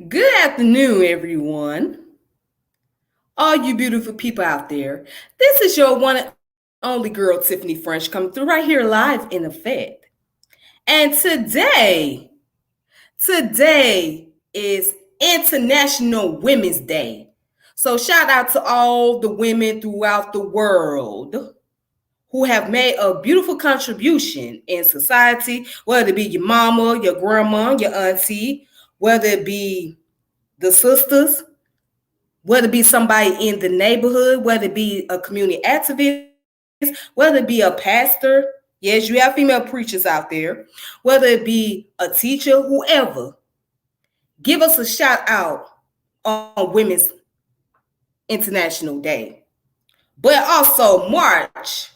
Good afternoon, everyone. All you beautiful people out there. This is your one and only girl, Tiffany French, coming through right here live in effect. And today is International Women's Day. So shout out to all the women throughout the world who have made a beautiful contribution in society, whether it be your mama, your grandma, your auntie, whether it be the sisters, whether it be somebody in the neighborhood, whether it be a community activist, whether it be a pastor. Yes, you have female preachers out there, whether it be a teacher, whoever. Give us a shout out on Women's International Day. But also, March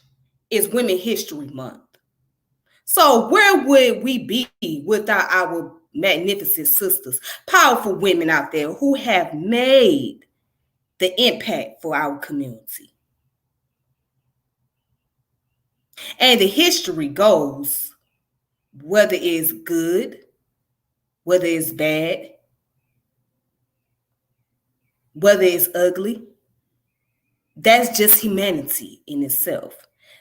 is Women History Month. So, where would we be without our magnificent sisters, powerful women out there who have made the impact for our community? And the history goes, whether it's good, whether it's bad, whether it's ugly, that's just humanity in itself.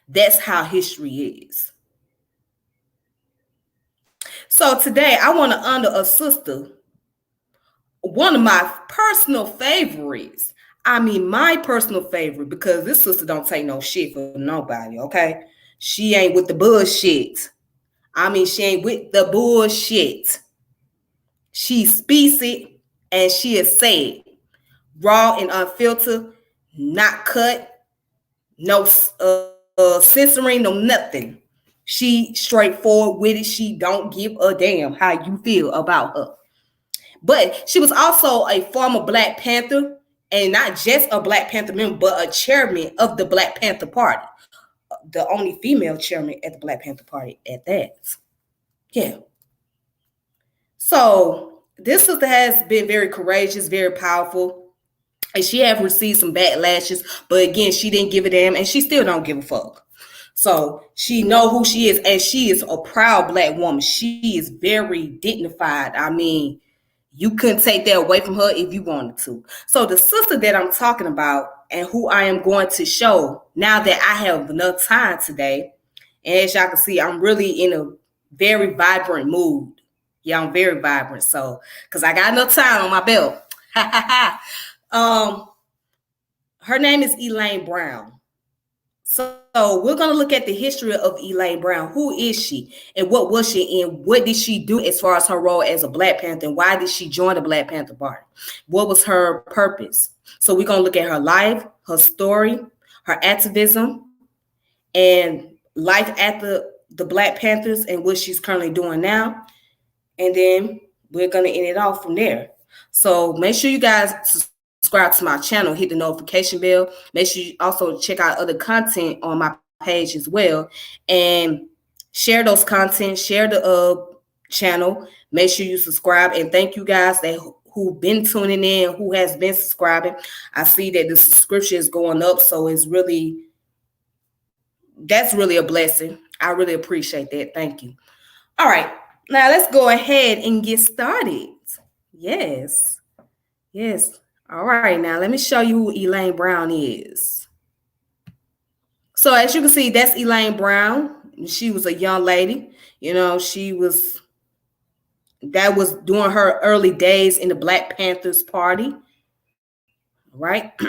That's how history is. So today I want to honor a sister, one of my personal favorites. I mean, my personal favorite, because this sister don't take no shit for nobody, okay? She ain't with the bullshit. I mean, she ain't with the bullshit. She speaks it and she is said raw and unfiltered, not cut, no censoring, no nothing. She straightforward with it. She don't give a damn how you feel about her. But she was also a former Black Panther, and not just a Black Panther member, but a chairman of the Black Panther Party. The only female chairman at the Black Panther Party at that. Yeah. So this sister has been very courageous, very powerful, and she have received some backlashes, but again, she didn't give a damn, and she still don't give a fuck. So she know who she is, and she is a proud Black woman. She is very dignified. I mean, you couldn't take that away from her if you wanted to. So the sister that I'm talking about and who I am going to show now that I have enough time today, and as y'all can see, I'm really in a very vibrant mood. Yeah, I'm very vibrant. So, because I got enough time on my belt. um, her name is Elaine Brown. So we're going to look at the history of Elaine Brown. Who is she and what was she and what did she do as far as her role as a Black Panther, and why did she join the Black Panther Party? What was her purpose? So we're going to look at her life, her story, her activism, and life after the Black Panthers and what she's currently doing now. And then we're going to end it off from there. So make sure you guys subscribe to my channel, hit the notification bell. Make sure you also check out other content on my page as well, and share those content, share the channel. Make sure you subscribe, and thank you guys that who've been tuning in, who has been subscribing. I see that the subscription is going up, so that's really a blessing. I really appreciate that. Thank you. All right, now let's go ahead and get started. Yes. All right, now let me show you who Elaine Brown is. So as you can see, that's Elaine Brown. She was a young lady. You know, that was during her early days in the Black Panthers Party. Right? All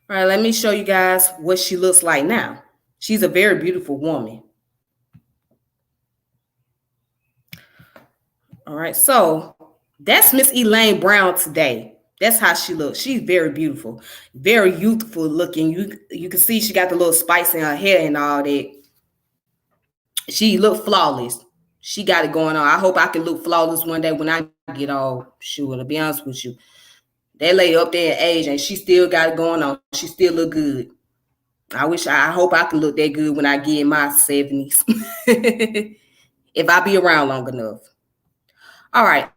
right, let me show you guys what she looks like now. She's a very beautiful woman. All right, so that's Miss Elaine Brown today. That's how she looks. She's very beautiful, very youthful looking. You can see she got the little spice in her hair and all that. She looked flawless. She got it going on. I hope I can look flawless one day when I get all sure. To be honest with you, that lady up there in age and she still got it going on. She still look good. I hope I can look that good when I get in my 70s. If I be around long enough. All right.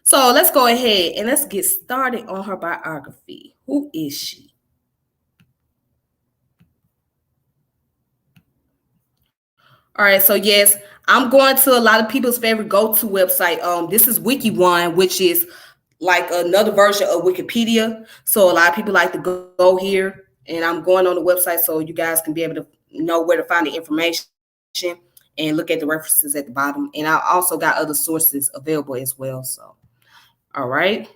So let's go ahead and let's get started on her biography. Who is she? All right, so yes, I'm going to a lot of people's favorite go-to website. This is WikiOne, which is like another version of Wikipedia. So a lot of people like to go here, and I'm going on the website so you guys can be able to know where to find the information and look at the references at the bottom. And I also got other sources available as well. So, all right.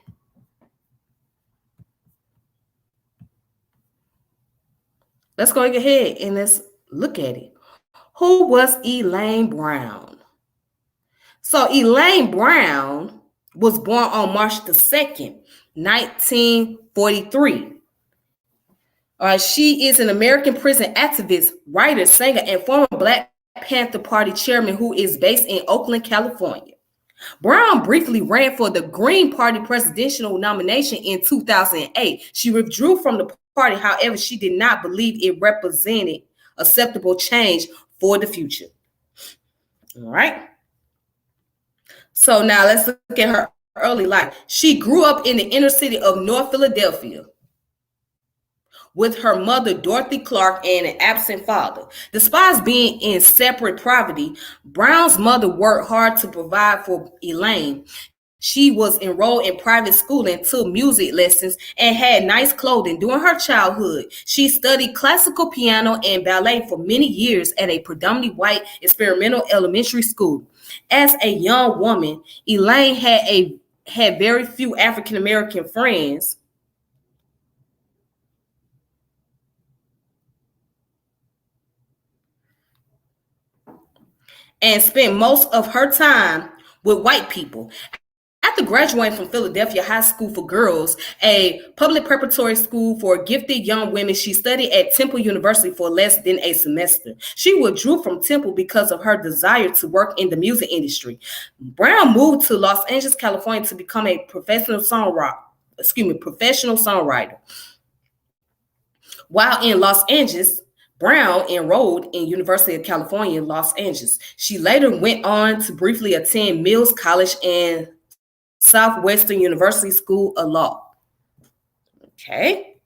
Let's go ahead and let's look at it. Who was Elaine Brown? So Elaine Brown was born on March the 2nd, 1943. She is an American prison activist, writer, singer, and former Black Panther Party chairman who is based in Oakland, California. Brown briefly ran for the Green Party presidential nomination in 2008. She withdrew from the party, however, she did not believe it represented acceptable change for the future. All right. So now let's look at her early life. She grew up in the inner city of North Philadelphia with her mother, Dorothy Clark, and an absent father. Despite being in separate poverty, Brown's mother worked hard to provide for Elaine. She was enrolled in private school and took music lessons and had nice clothing during her childhood. She studied classical piano and ballet for many years at a predominantly white experimental elementary school. As a young woman, Elaine had very few African American friends. And spent most of her time with white people. After graduating from Philadelphia High School for Girls, a public preparatory school for gifted young women, she studied at Temple University for less than a semester. She withdrew from Temple because of her desire to work in the music industry. Brown moved to Los Angeles, California to become a professional songwriter. While in Los Angeles, Brown enrolled in University of California, Los Angeles. She later went on to briefly attend Mills College and Southwestern University School of Law. Okay.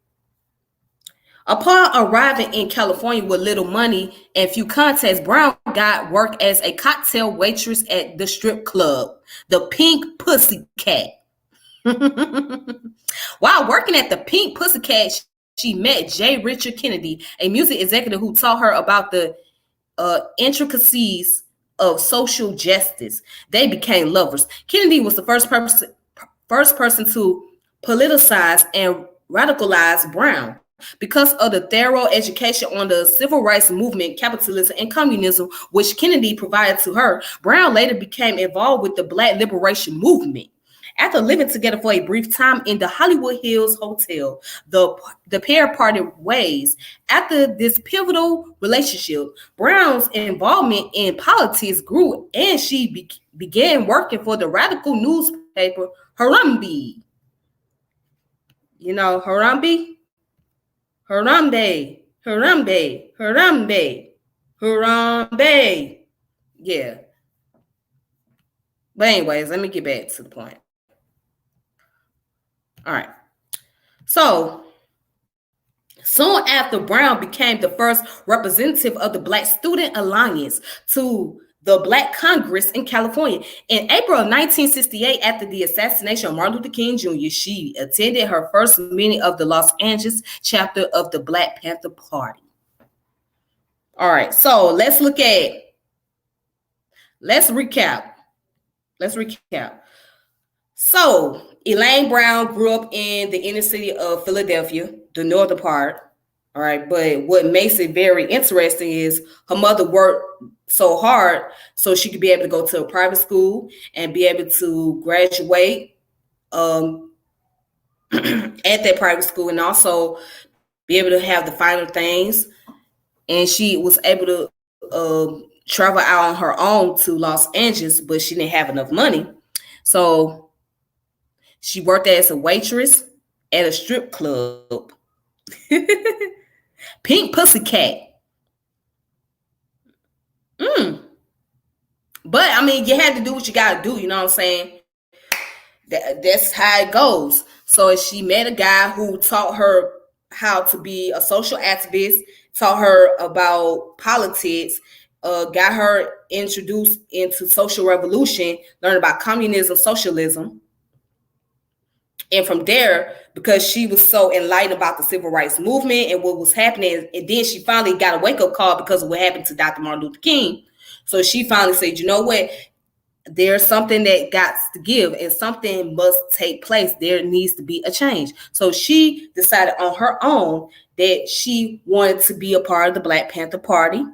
Upon arriving in California with little money and few contacts, Brown got work as a cocktail waitress at the strip club, the Pink Pussycat. While working at the Pink Pussycat, she met J. Richard Kennedy, a music executive who taught her about the intricacies of social justice. They became lovers. Kennedy was the first person to politicize and radicalize Brown. Because of the thorough education on the civil rights movement, capitalism, and communism, which Kennedy provided to her, Brown later became involved with the Black liberation movement. After living together for a brief time in the Hollywood Hills Hotel, the pair parted ways. After this pivotal relationship, Brown's involvement in politics grew, and she began working for the radical newspaper Harambe. You know Harambe? Harambe. Yeah. But anyways, let me get back to the point. All right. So soon after, Brown became the first representative of the Black Student Alliance to the Black Congress in California. In April of 1968, after the assassination of Martin Luther King Jr., she attended her first meeting of the Los Angeles chapter of the Black Panther Party. All right, so let's recap. So Elaine Brown grew up in the inner city of Philadelphia, the northern part. All right, but what makes it very interesting is her mother worked so hard so she could be able to go to a private school and be able to graduate at that private school, and also be able to have the finer things. And she was able to travel out on her own to Los Angeles, but she didn't have enough money. So she worked as a waitress at a strip club. Pink Pussycat. But I mean, you had to do what you got to do. You know what I'm saying? That's how it goes. So she met a guy who taught her how to be a social activist, taught her about politics, got her introduced into social revolution, learned about communism, socialism. And from there, because she was so enlightened about the civil rights movement and what was happening, and then she finally got a wake-up call because of what happened to Dr. Martin Luther King. So she finally said, you know what? There's something that got to give and something must take place. There needs to be a change. So she decided on her own that she wanted to be a part of the Black Panther Party,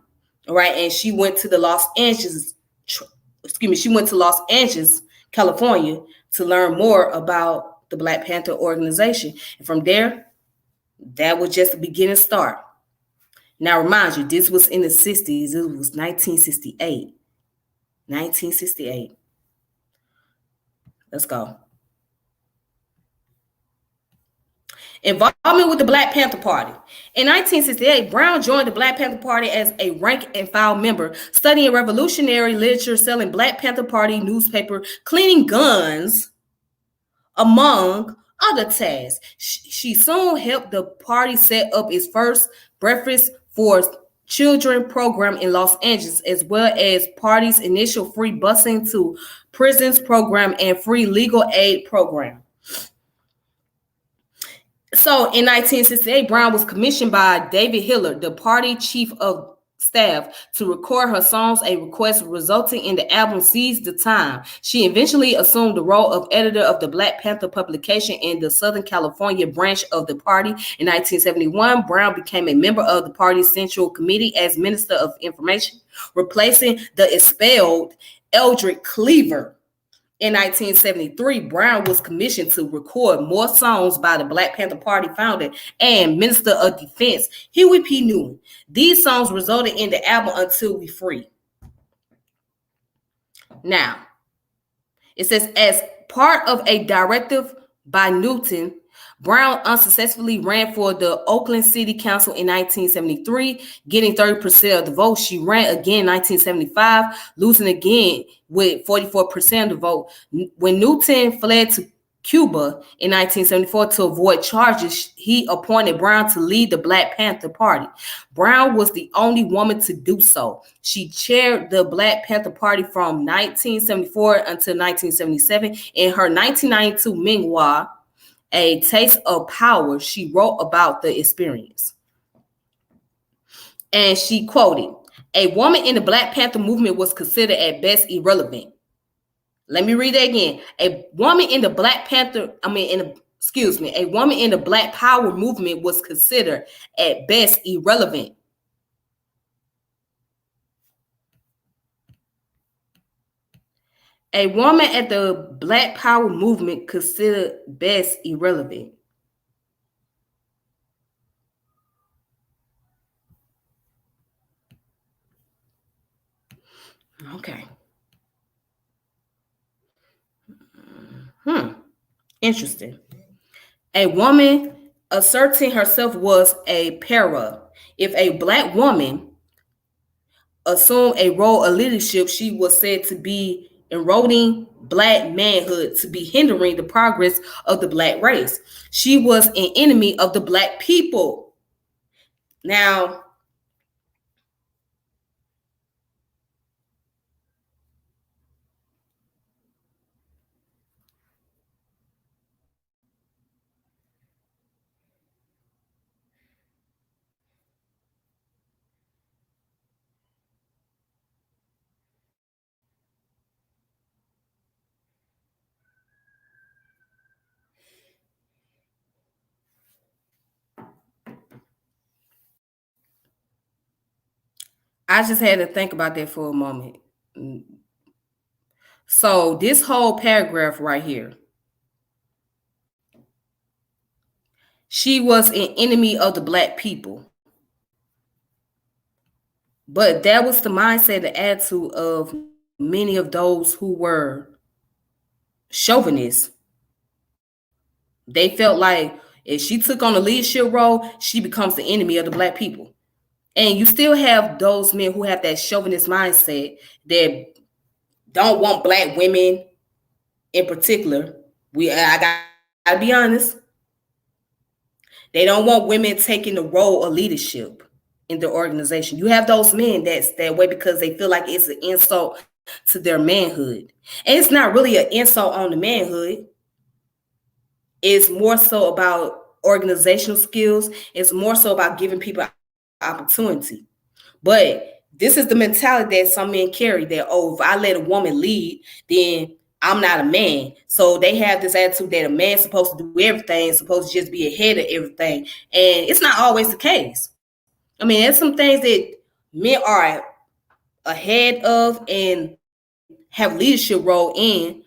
right? And she went to Los Angeles, California, to learn more about the Black Panther organization. And from there, that was just the beginning start. Now, remind you, this was in the 60s. It was 1968. 1968. Let's go. Involvement with the Black Panther Party. In 1968, Brown joined the Black Panther Party as a rank and file member, studying revolutionary literature, selling Black Panther Party newspaper, cleaning guns, among other tasks. She soon helped the party set up its first breakfast for children program in Los Angeles, as well as party's initial free busing to prisons program and free legal aid program. So in 1968, Brown was commissioned by David Hillard, the party chief of staff, to record her songs, a request resulting in the album Seize the Time. She eventually assumed the role of editor of the Black Panther publication in the Southern California branch of the party. In 1971, Brown became a member of the party's Central Committee as Minister of Information, replacing the expelled Eldridge Cleaver. In 1973, Brown was commissioned to record more songs by the Black Panther Party founder and Minister of Defense, Huey P. Newton. These songs resulted in the album Until We Free. Now, it says, as part of a directive by Newton, Brown unsuccessfully ran for the Oakland City Council in 1973, getting 30% of the vote. She ran again in 1975, losing again with 44% of the vote. When Newton fled to Cuba in 1974 to avoid charges, he appointed Brown to lead the Black Panther Party. Brown was the only woman to do so. She chaired the Black Panther Party from 1974 until 1977. In her 1992 memoir, A Taste of Power, she wrote about the experience. And she quoted, "A woman in the Black Panther movement was considered at best irrelevant." Let me read that again. A woman in the Black Power movement was considered at best irrelevant. A woman at the Black Power movement considered best irrelevant. Okay. Interesting. A woman asserting herself was a para. If a Black woman assumed a role of leadership, she was said to be eroding Black manhood, to be hindering the progress of the Black race. She was an enemy of the Black people. Now, I just had to think about that for a moment. So this whole paragraph right here, she was an enemy of the Black people. But that was the mindset, the attitude of many of those who were chauvinists. They felt like if she took on a leadership role, she becomes the enemy of the Black people. And you still have those men who have that chauvinist mindset that don't want Black women in particular. I gotta be honest. They don't want women taking the role of leadership. in the organization. You have those men that's that way because they feel like it's an insult to their manhood. And it's not really an insult on the manhood. It's more so about organizational skills. It's more so about giving people opportunity. But this is the mentality that some men carry that, oh, if I let a woman lead, then I'm not a man. So they have this attitude that a man's supposed to do everything, supposed to just be ahead of everything. And it's not always the case. I mean, there's some things that men are ahead of and have leadership role in,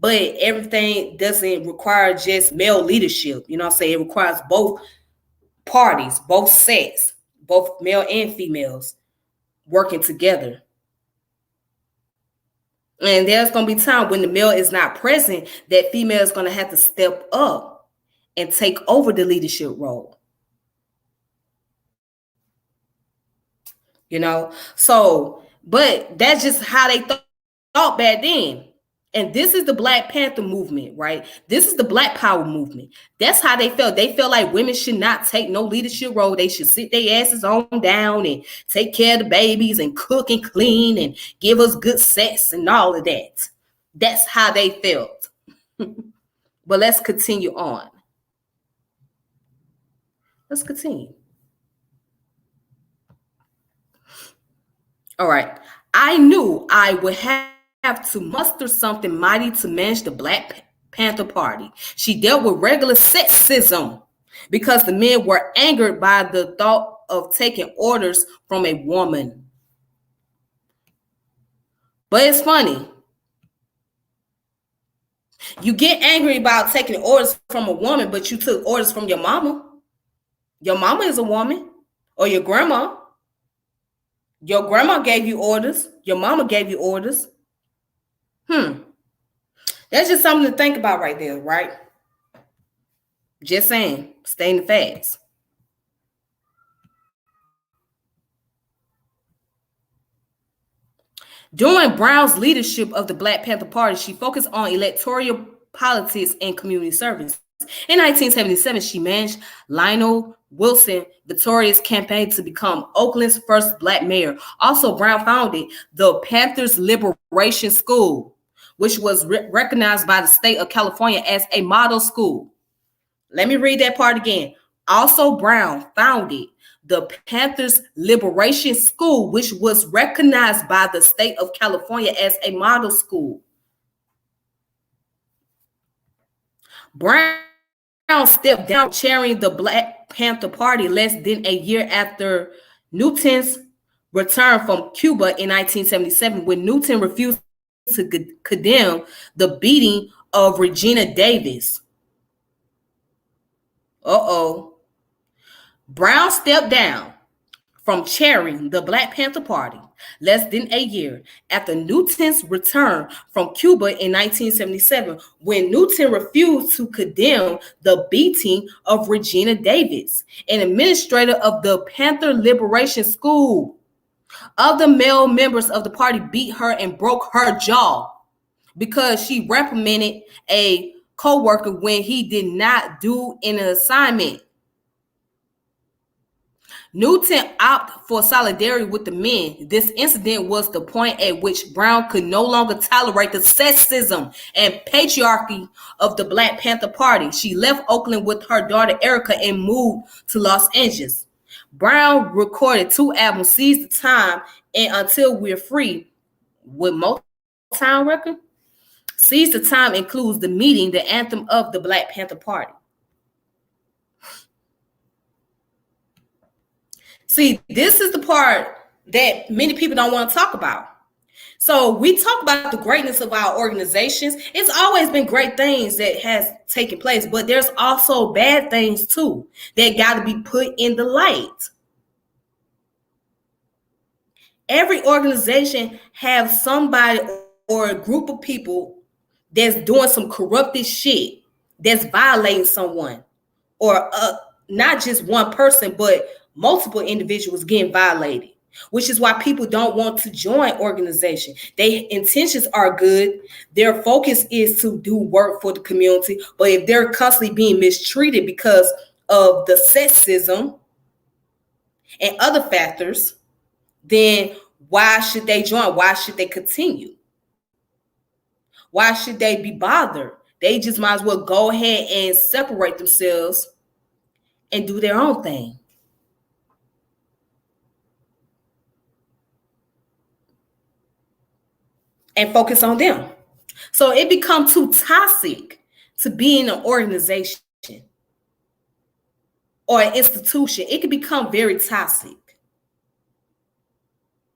but everything doesn't require just male leadership. You know what I'm saying? It requires both parties, both sex, both male and females working together. And there's going to be time when the male is not present that female is going to have to step up and take over the leadership role. You know, so, but that's just how they thought back then. And this is the Black Panther movement, right? This is the Black Power movement. That's how they felt. They felt like women should not take no leadership role. They should sit their asses on down and take care of the babies and cook and clean and give us good sex and all of that. That's how they felt. But let's continue on. Let's continue. All right. I knew I would have to muster something mighty to manage the Black Panther Party. She dealt with regular sexism because the men were angered by the thought of taking orders from a woman. But it's funny. You get angry about taking orders from a woman, but you took orders from your mama. Your mama is a woman, or your grandma. Your grandma gave you orders. Your mama gave you orders. That's just something to think about right there, right? Just saying, stating the facts. During Brown's leadership of the Black Panther Party, she focused on electoral politics and community service. In 1977, she managed Lionel Wilson Victoria's campaign to become Oakland's first Black mayor. Also, Brown founded the Panthers Liberation School, which was recognized by the state of California as a model school. Let me read that part again. Also, Brown founded the Panthers Liberation School, which was recognized by the state of California as a model school. Brown stepped down chairing the Black Panther Party less than a year after Newton's return from Cuba in 1977, when Newton refused to condemn the beating of Regina Davis. Brown stepped down from chairing the Black Panther Party less than a year after Newton's return from Cuba in 1977, when Newton refused to condemn the beating of Regina Davis, an administrator of the Panther Liberation School. Other male members of the party beat her and broke her jaw because she reprimanded a co-worker when he did not do an assignment. Newton opted for solidarity with the men. This incident was the point at which Brown could no longer tolerate the sexism and patriarchy of the Black Panther Party. She left Oakland with her daughter Erica and moved to Los Angeles. Brown recorded 2 albums, Seize the Time and Until We're Free, with Motown record. Seize the Time includes The Meeting, the anthem of the Black Panther Party. See, this is the part that many people don't want to talk about. So we talk about the greatness of our organizations. It's always been great things that has taken place, but there's also bad things too that got to be put in the light. Every organization has somebody or a group of people that's doing some corrupted shit, that's violating someone, or not just one person, but multiple individuals getting violated, which is why people don't want to join organization. Their intentions are good. Their focus is to do work for the community. But if they're constantly being mistreated because of the sexism and other factors, then why should they join? Why should they continue? Why should they be bothered? They just might as well go ahead and separate themselves and do their own thing. And focus on them. So it becomes too toxic to be in an organization or an institution. It can become very toxic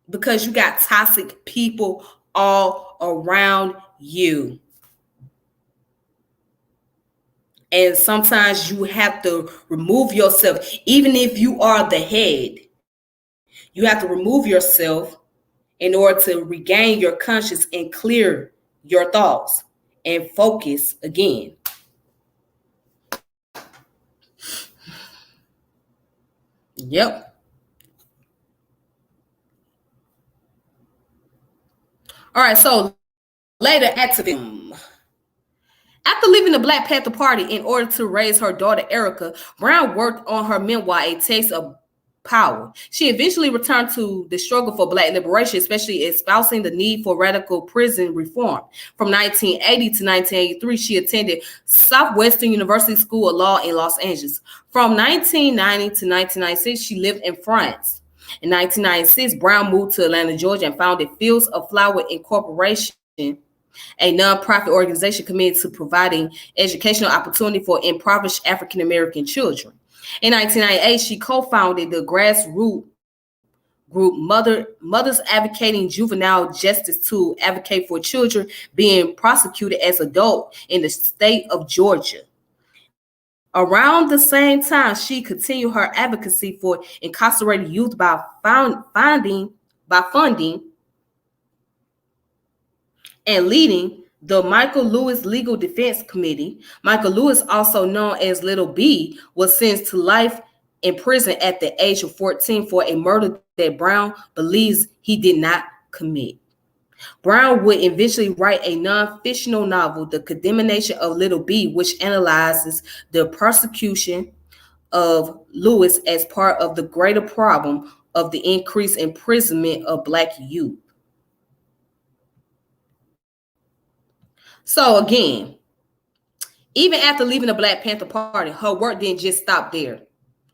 because you got toxic people all around you. And sometimes you have to remove yourself. Even if you are the head, you have to remove yourself in order to regain your conscience and clear your thoughts and focus again. Yep. All right, so later activism. After leaving the Black Panther Party in order to raise her daughter Erica, Brown worked on her memoir, A Taste of Power. She eventually returned to the struggle for Black liberation, especially espousing the need for radical prison reform. From 1980 to 1983, she attended Southwestern University School of Law in Los Angeles. From 1990 to 1996, she lived in France. In 1996, Brown moved to Atlanta, Georgia, and founded Fields of Flower Incorporation, a nonprofit organization committed to providing educational opportunity for impoverished African-American children. In 1998, she co-founded the grassroots group Mothers Advocating Juvenile Justice to advocate for children being prosecuted as adults in the state of Georgia. Around the same time, she continued her advocacy for incarcerated youth by funding and leading the Michael Lewis Legal Defense Committee. Michael Lewis, also known as Little B, was sentenced to life in prison at the age of 14 for a murder that Brown believes he did not commit. Brown would eventually write a non-fictional novel, The Condemnation of Little B, which analyzes the persecution of Lewis as part of the greater problem of the increased imprisonment of Black youth. So again, even after leaving the Black Panther Party, her work didn't just stop there.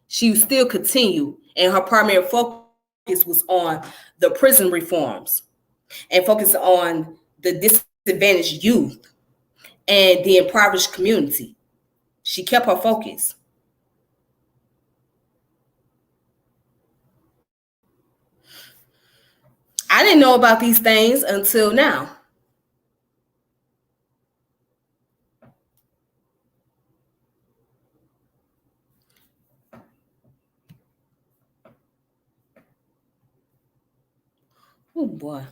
She still continued, and her primary focus was on the prison reforms and focus on the disadvantaged youth and the impoverished community. She kept her focus. I didn't know about these things until now. Oh boy.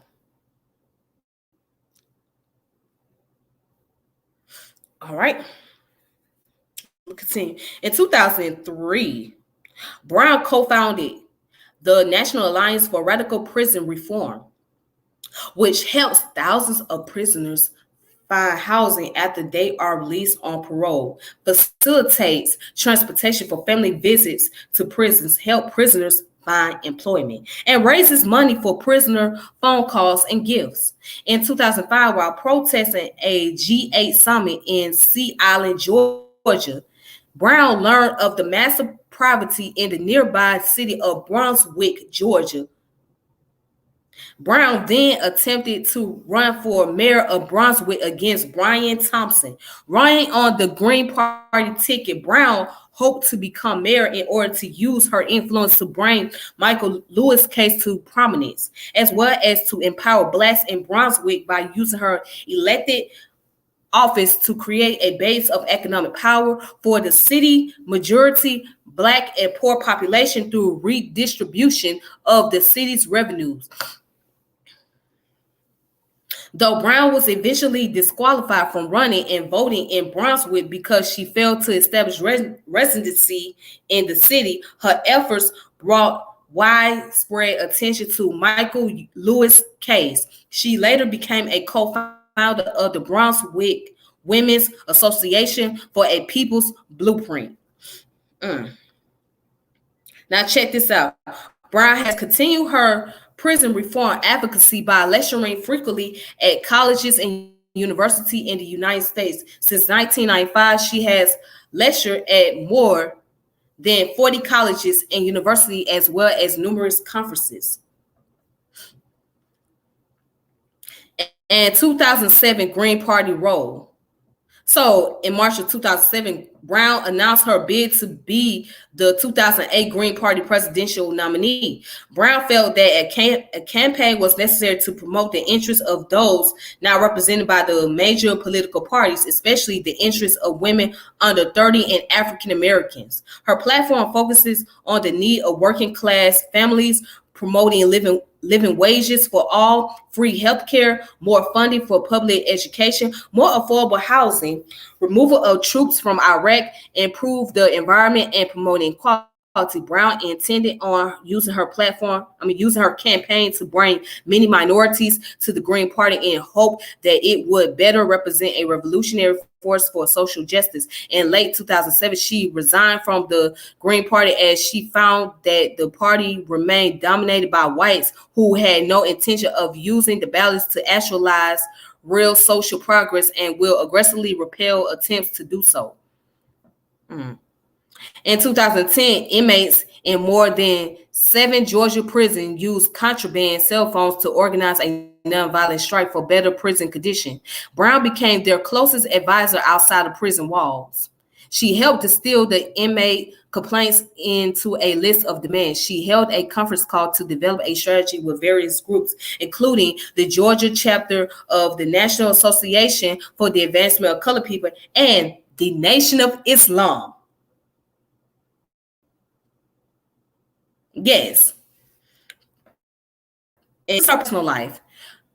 All right. We'll continue. In 2003, Brown co-founded the National Alliance for Radical Prison Reform, which helps thousands of prisoners find housing after they are released on parole, facilitates transportation for family visits to prisons, help prisoners find employment, and raises money for prisoner phone calls and gifts. In 2005, while protesting a G8 summit in Sea Island, Georgia, Brown learned of the massive poverty in the nearby city of Brunswick, Georgia. Brown then attempted to run for mayor of Brunswick against Brian Thompson. Running on the Green Party ticket, Brown hoped to become mayor in order to use her influence to bring Michael Lewis' case to prominence, as well as to empower Blacks in Brunswick by using her elected office to create a base of economic power for the city majority Black and poor population through redistribution of the city's revenues. Though Brown was eventually disqualified from running and voting in Brunswick because she failed to establish residency in the city, her efforts brought widespread attention to Michael Lewis' case. She later became a co-founder of the Brunswick Women's Association for a People's Blueprint. Now check this out. Brown has continued her prison reform advocacy by lecturing frequently at colleges and universities in the United States. Since 1995, she has lectured at more than 40 colleges and universities, as well as numerous conferences. And 2007 Green Party role. So in March of 2007, Brown announced her bid to be the 2008 Green Party presidential nominee. Brown felt that a campaign was necessary to promote the interests of those now represented by the major political parties, especially the interests of women under 30 and African Americans. Her platform focuses on the need of working class families, promoting living wages for all, free healthcare, more funding for public education, more affordable housing, removal of troops from Iraq, improve the environment, and promoting equality. Brown intended on using her campaign to bring many minorities to the Green Party in hope that it would better represent a revolutionary force for social justice. In late 2007, she resigned from the Green Party as she found that the party remained dominated by whites who had no intention of using the ballots to actualize real social progress and will aggressively repel attempts to do so. In 2010, inmates in more than 7 Georgia prisons used contraband cell phones to organize a nonviolent strike for better prison conditions. Brown became their closest advisor outside of prison walls. She helped distill the inmate complaints into a list of demands. She held a conference call to develop a strategy with various groups, including the Georgia chapter of the National Association for the Advancement of Colored People and the Nation of Islam. Yes. In her personal life,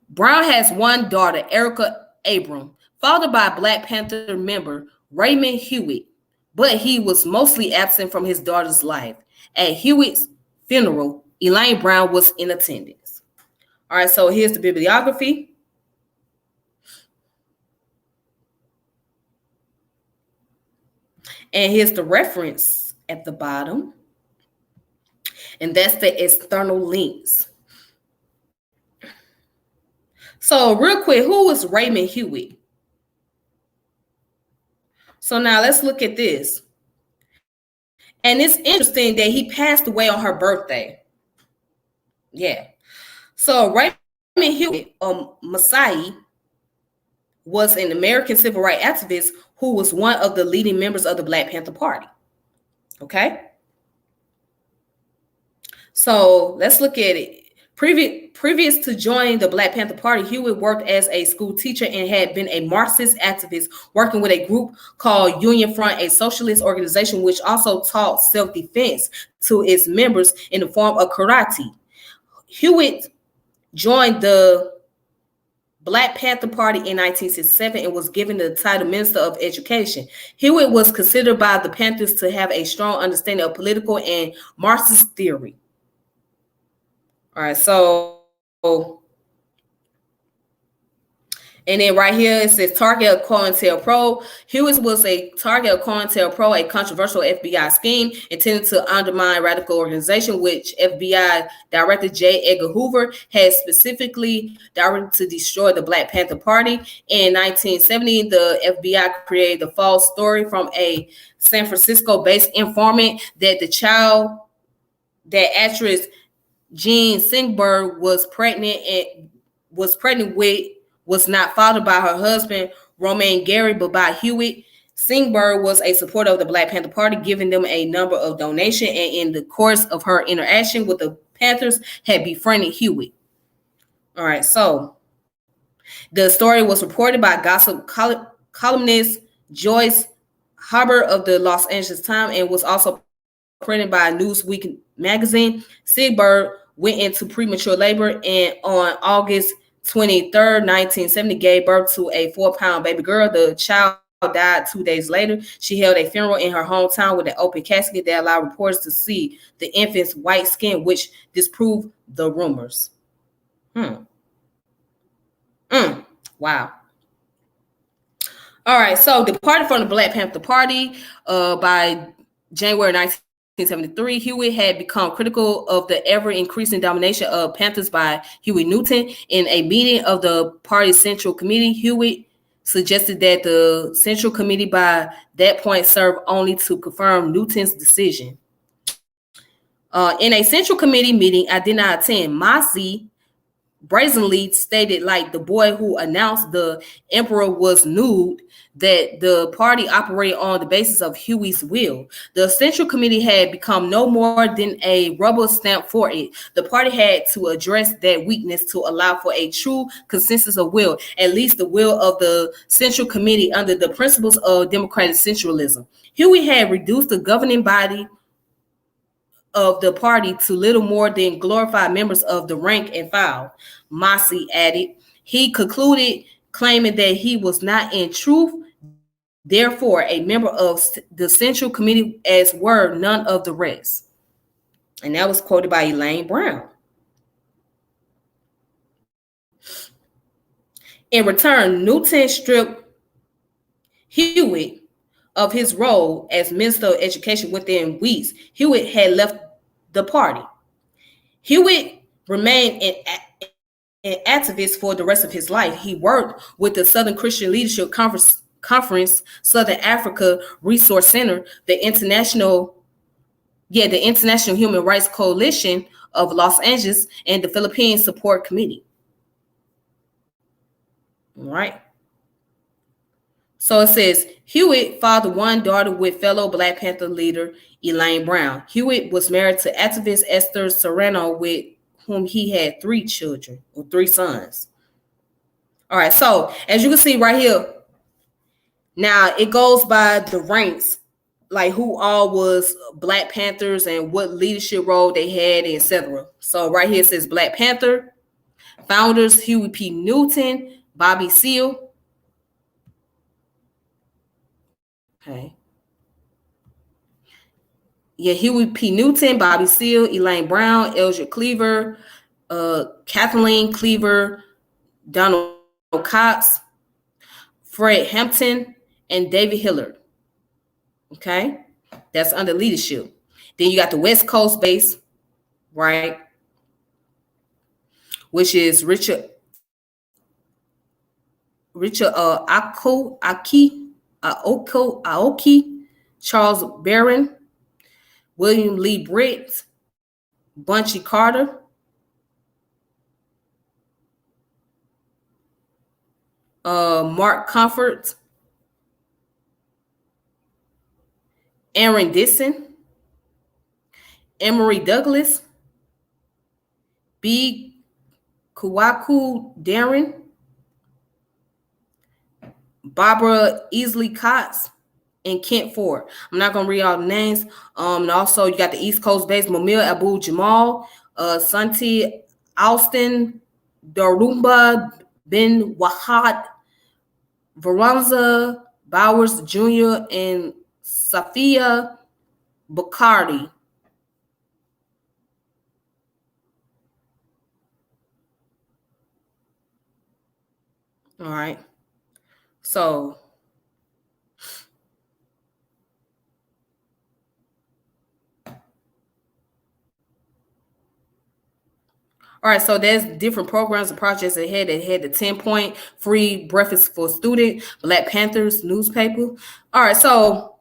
Brown has one daughter, Erica Abram, fathered by Black Panther member Raymond Huey, but he was mostly absent from his daughter's life. At Huey's funeral, Elaine Brown was in attendance. All right, so here's the bibliography. And here's the reference at the bottom. And that's the external links. So real quick, who was Raymond Huey? So now let's look at this. And it's interesting that he passed away on her birthday. Yeah. So Raymond Huey, Masai, was an American civil rights activist who was one of the leading members of the Black Panther Party. Okay. So let's look at it. Previous to joining the Black Panther Party, Huey worked as a school teacher and had been a Marxist activist working with a group called Union Front, a socialist organization which also taught self-defense to its members in the form of karate. Hewitt joined the Black Panther Party in 1967 and was given the title Minister of Education. Hewitt was considered by the Panthers to have a strong understanding of political and Marxist theory. All right, so, and then right here it says target of COINTELPRO. Hewitt was a target of COINTELPRO, a controversial FBI scheme intended to undermine radical organization, which FBI Director J. Edgar Hoover had specifically directed to destroy the Black Panther Party. In 1970, the FBI created the false story from a San Francisco-based informant that actress Jean Singberg was pregnant with was not fathered by her husband, Romaine Gary, but by Hewitt. Singberg was a supporter of the Black Panther Party, giving them a number of donations, and in the course of her interaction with the Panthers, had befriended Hewitt. All right, so the story was reported by gossip columnist Joyce Hubbard of the Los Angeles Times and was also printed by Newsweek magazine. Singberg went into premature labor and on August 23rd, 1970, gave birth to a 4-pound baby girl. The child died 2 days later. She held a funeral in her hometown with an open casket that allowed reporters to see the infant's white skin, which disproved the rumors. Wow. All right, so departed from the Black Panther Party by January 19 1873, Huey had become critical of the ever-increasing domination of Panthers by Huey Newton. In a meeting of the party's Central Committee, Huey suggested that the Central Committee by that point serve only to confirm Newton's decision. In a Central Committee meeting I did not attend, Massey brazenly stated, like the boy who announced the emperor was nude, that the party operated on the basis of Huey's will. The Central Committee had become no more than a rubber stamp for it. The party had to address that weakness to allow for a true consensus of will, at least the will of the Central Committee under the principles of democratic centralism. Huey had reduced the governing body of the party to little more than glorified members of the rank and file, Massey added. He concluded, claiming that he was not in truth, therefore, a member of the Central Committee, as were none of the rest. And that was quoted by Elaine Brown. In return, Newton stripped Huey of his role as Minister of Education within weeks. Hewitt had left the party. Hewitt remained an activist for the rest of his life. He worked with the Southern Christian Leadership Conference, Southern Africa Resource Center, the International Human Rights Coalition of Los Angeles, and the Philippine Support Committee. All right. So it says, Hewitt fathered one daughter with fellow Black Panther leader Elaine Brown. Hewitt was married to activist Esther Serrano, with whom he had 3 children, or 3 sons. All right, so as you can see right here, now it goes by the ranks, like who all was Black Panthers and what leadership role they had, etc. So right here it says Black Panther, founders Huey P. Newton, Bobby Seale. Okay. Yeah, Huey P. Newton, Bobby Seale, Elaine Brown, Eldred Cleaver, Kathleen Cleaver, Donald Cox, Fred Hampton, and David Hillard. Okay, that's under leadership. Then you got the West Coast base, right, which is Richard Aoki, Charles Barron, William Lee Britt, Bunchy Carter, Mark Comfort, Aaron Disson, Emory Douglas, B. Kwaku Darren, Barbara Easley Cox, and Kent Ford. I'm not going to read all the names. And also, you got the East Coast base, Mamil Abu Jamal, Santi Austin, Darumba Ben Wahad, Veranza Bowers Jr., and Safia Bacardi. All right. So, all right, so there's different programs and projects ahead. They had the 10-point free breakfast for student, Black Panthers newspaper. All right, so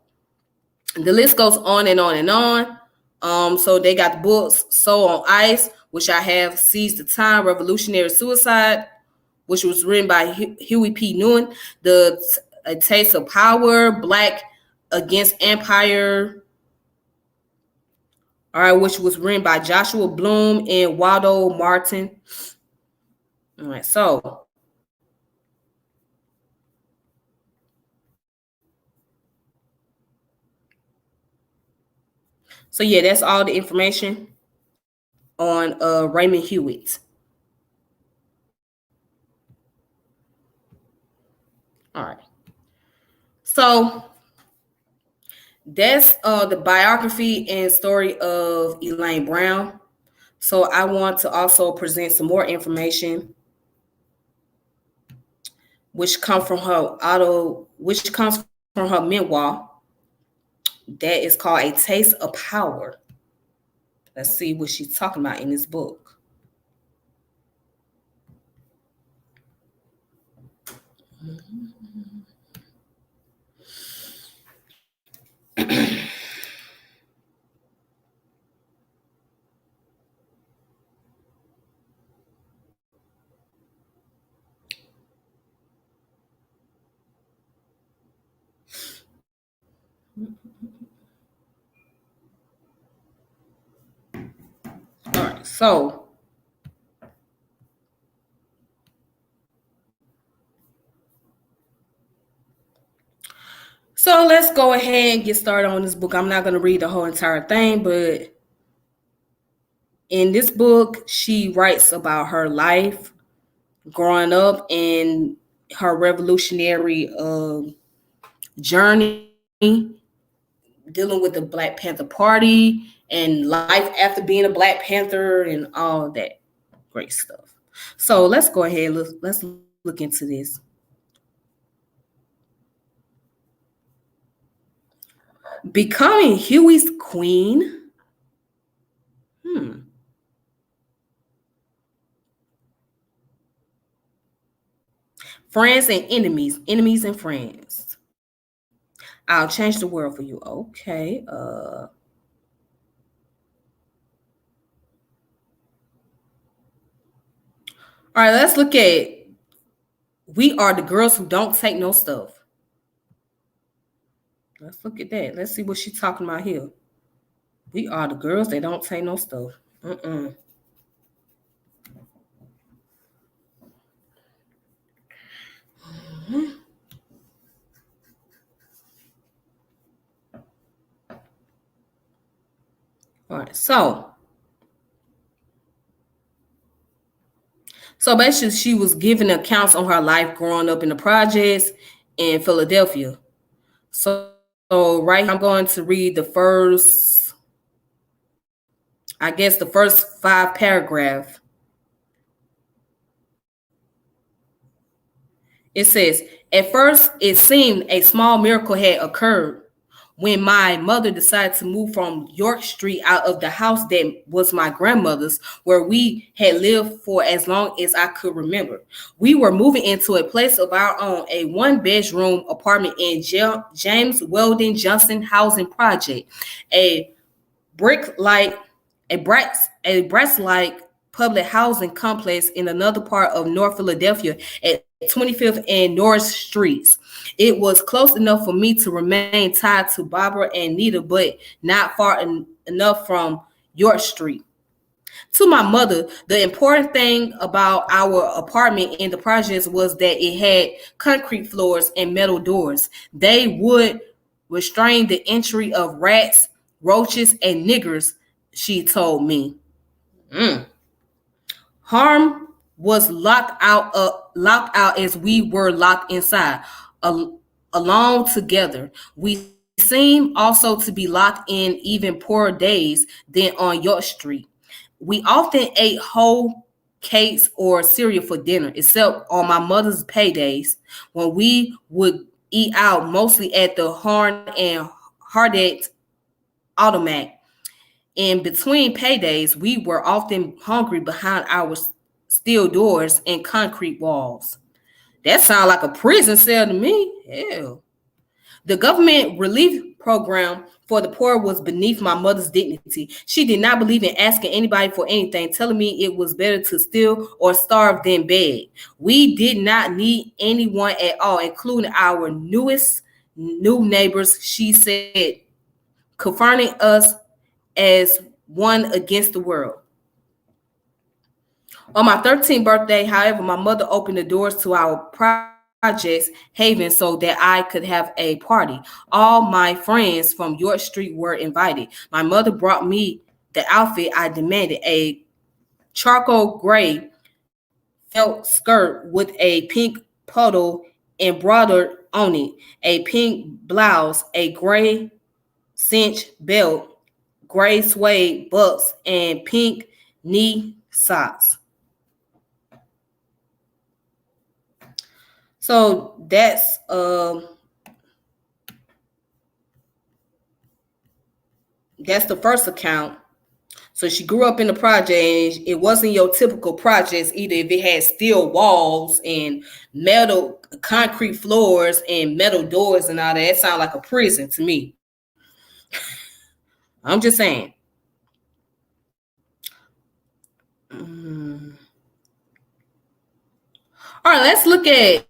the list goes on and on and on. So they got the books, Soul on Ice, which I have, Seize the Time, Revolutionary Suicide, which was written by Huey P. Newton, A Taste of Power, Black Against Empire, all right, which was written by Joshua Bloom and Waldo Martin. All right, so yeah, that's all the information on Raymond Hewitt. All right. So that's the biography and story of Elaine Brown. So I want to also present some more information which comes from her memoir, That is called A Taste of Power. Let's see what she's talking about in this book. All right, so let's go ahead and get started on this book. I'm not going to read the whole entire thing, but in this book, she writes about her life growing up and her revolutionary journey dealing with the Black Panther Party and life after being a Black Panther and all that great stuff. So let's go ahead. Let's look into this. Becoming Huey's queen. Friends and enemies. Enemies and friends. I'll change the world for you. Okay. All right, let's look at We Are the Girls Who Don't Take No Stuff. Let's look at that. Let's see what she's talking about here. We are the girls that don't take no stuff. Mm-mm. Mm-hmm. All right, so basically she was giving accounts on her life growing up in the projects in Philadelphia. So right here, I'm going to read the first 5 paragraphs. It says, at first, it seemed a small miracle had occurred when my mother decided to move from York Street out of the house that was my grandmother's, where we had lived for as long as I could remember. We were moving into a place of our own, a one-bedroom apartment in James Weldon Johnson Housing Project, a brick-like, a brass-like public housing complex in another part of North Philadelphia at 25th and North Streets. It was close enough for me to remain tied to Barbara and Nita, but not far enough from York Street. To my mother, the important thing about our apartment in the projects was that it had concrete floors and metal doors. They would restrain the entry of rats, roaches, and niggers, she told me. Harm was locked out as we were locked inside, alone together. We seemed also to be locked in even poorer days than on York Street. We often ate whole cakes or cereal for dinner, except on my mother's paydays when we would eat out mostly at the Horn and Hardet Automat. In between paydays, we were often hungry behind our steel doors and concrete walls. That sounds like a prison cell to me. Hell. The government relief program for the poor was beneath my mother's dignity. She did not believe in asking anybody for anything, telling me it was better to steal or starve than beg. We did not need anyone at all, including our new neighbors, she said, confronting us as one against the world. On my 13th birthday, however, my mother opened the doors to our project's haven so that I could have a party. All my friends from York Street were invited. My mother brought me the outfit I demanded, a charcoal gray felt skirt with a pink puddle embroidered on it, a pink blouse, a gray cinch belt, gray suede bucks, and pink knee socks. So that's That's the first account. So she grew up in the project, and it wasn't your typical projects either. If it had steel walls and metal concrete floors and metal doors and all that, it sounded like a prison to me. I'm just saying. Mm. All right, let's look at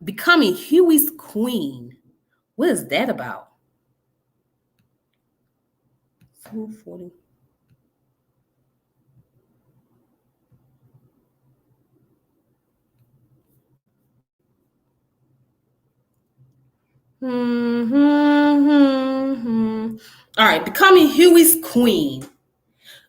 becoming Huey's queen. What is that about? 240. All right, becoming Huey's queen.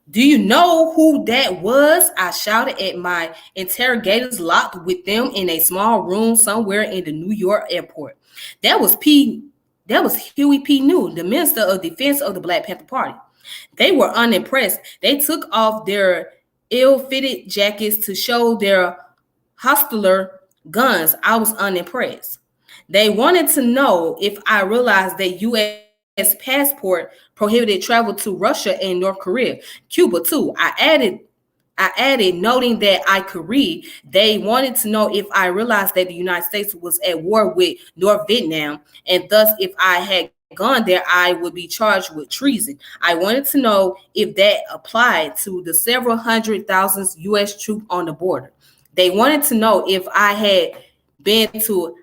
Do you know who that was? I shouted at my interrogators locked with them in a small room somewhere in the New York airport. That was Huey P. Newton, the Minister of Defense of the Black Panther Party. They were unimpressed. They took off their ill-fitted jackets to show their hostiler guns. I was unimpressed. They wanted to know if I realized that U.S. passport prohibited travel to Russia and North Korea, Cuba too. I added, noting that I could read. They wanted to know if I realized that the United States was at war with North Vietnam, and thus if I had gone there, I would be charged with treason. I wanted to know if that applied to the several hundred thousand U.S. troops on the border. They wanted to know if I had been to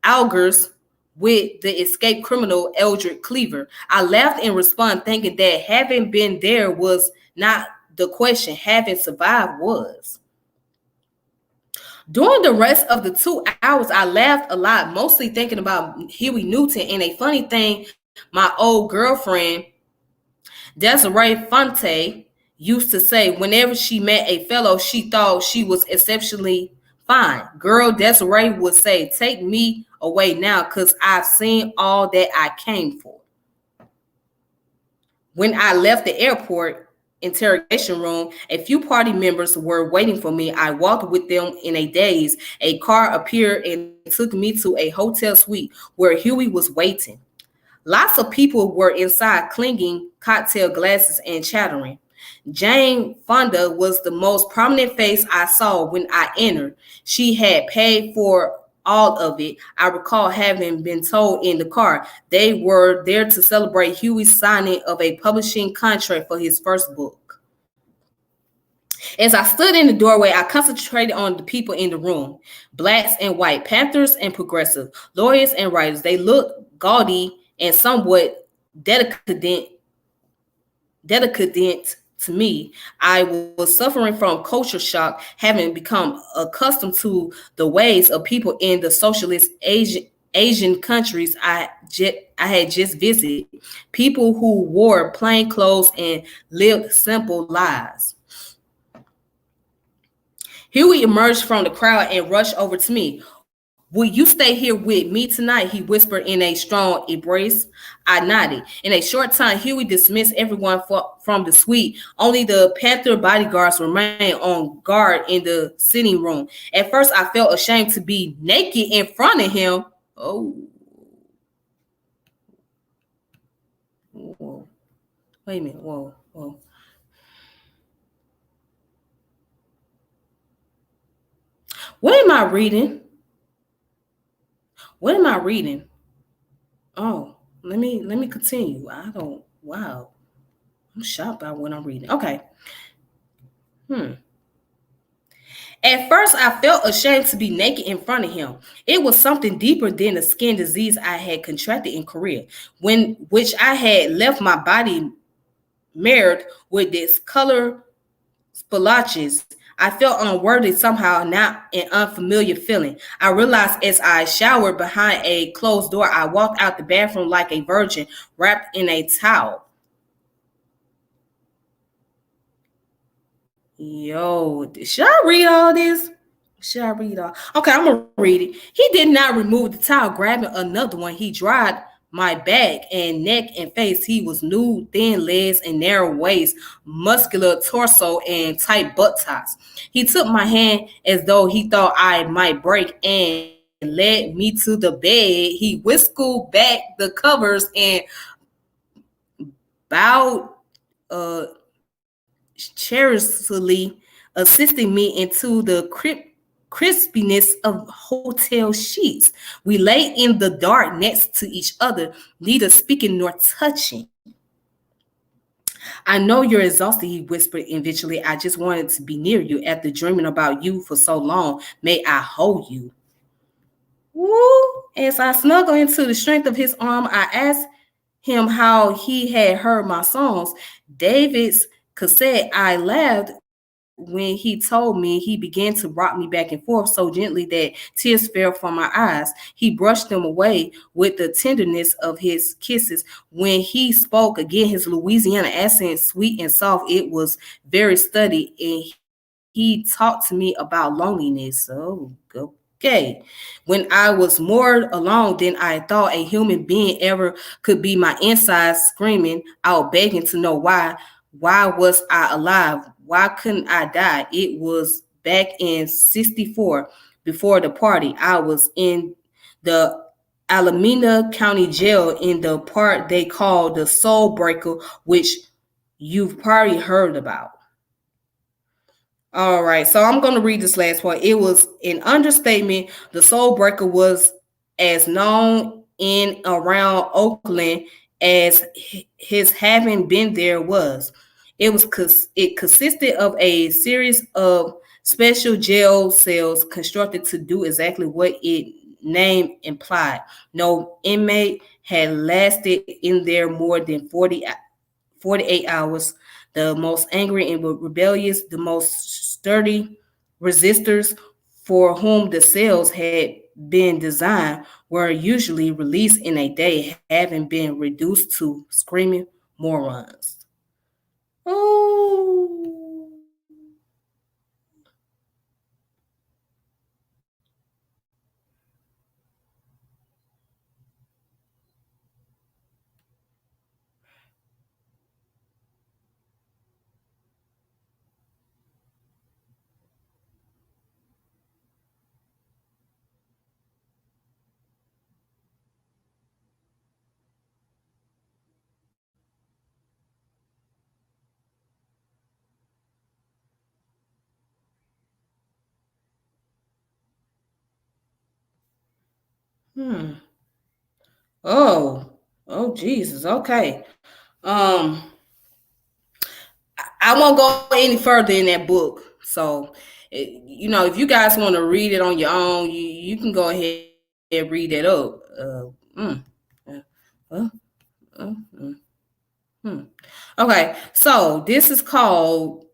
Algiers with the escaped criminal Eldred Cleaver. I laughed in response, thinking that having been there was not the question, having survived was. During the rest of the 2 hours, I laughed a lot, mostly thinking about Huey Newton. And a funny thing, my old girlfriend, Desiree Fonte, used to say whenever she met a fellow she thought she was exceptionally fine. Girl, Desiree would say, take me away now because I've seen all that I came for. When I left the airport interrogation room, a few party members were waiting for me. I walked with them in a daze. A car appeared and took me to a hotel suite where Huey was waiting. Lots of people were inside, clinking cocktail glasses and chattering. Jane Fonda was the most prominent face I saw when I entered. She had paid for all of it. I recall having been told in the car they were there to celebrate Huey's signing of a publishing contract for his first book. As I stood in the doorway, I concentrated on the people in the room. Blacks and white, Panthers and progressive, lawyers and writers. They looked gaudy and somewhat decadent to me. I was suffering from culture shock, having become accustomed to the ways of people in the socialist Asian countries I had just visited. People who wore plain clothes and lived simple lives. Huey emerged from the crowd and rushed over to me. Will you stay here with me tonight? He whispered in a strong embrace. I nodded. In a short time, Huey dismissed everyone from the suite. Only the Panther bodyguards remained on guard in the sitting room. At first, I felt ashamed to be naked in front of him. Oh. Whoa. Wait a minute. Whoa. What am I reading? What am I reading? Oh, let me continue. Wow. I'm shocked by what I'm reading. Okay. At first, I felt ashamed to be naked in front of him. It was something deeper than the skin disease I had contracted in Korea, which I had left my body marred with discolored splotches. I felt unworthy somehow, not an unfamiliar feeling. I realized as I showered behind a closed door, I walked out the bathroom like a virgin wrapped in a towel. Yo, should I read all this? Should I read all? Okay, I'm gonna read it. He did not remove the towel, grabbing another one. He dried my back and neck and face. He was nude, thin legs and narrow waist, muscular torso and tight buttocks. He took my hand as though he thought I might break and led me to the bed. He whisked back the covers and bowed uh, charitably, assisting me into the crispiness of hotel sheets. We lay in the dark next to each other, neither speaking nor touching. I know you're exhausted, he whispered eventually. I just wanted to be near you after dreaming about you for so long. May I hold you? Woo! As I snuggled into the strength of his arm, I asked him how he had heard my songs. David's cassette. I laughed when he told me. He began to rock me back and forth so gently that tears fell from my eyes. He brushed them away with the tenderness of his kisses. When he spoke again, his Louisiana accent, sweet and soft, it was very studied, and he talked to me about loneliness. Oh, okay. When I was more alone than I thought a human being ever could be, my insides screaming out, begging to know why. Why was I alive? Why couldn't I die? It was back in 64 before the party. I was in the Alameda County Jail in the part they call the Soul Breaker, which you've probably heard about. All right, so I'm going to read this last part. It was an understatement. The Soul Breaker was as known in around Oakland as his having been there was. It consisted of a series of special jail cells constructed to do exactly what its name implied. No inmate had lasted in there more than 48 hours. The most angry and rebellious, the most sturdy resistors for whom the cells had been designed were usually released in a day, having been reduced to screaming morons. Oh. Hmm. Oh. Oh Jesus. Okay. Um I won't go any further in that book. So, if you guys want to read it on your own, you can go ahead and read it up. Uh, uh, mm. Hmm. Okay, so this is called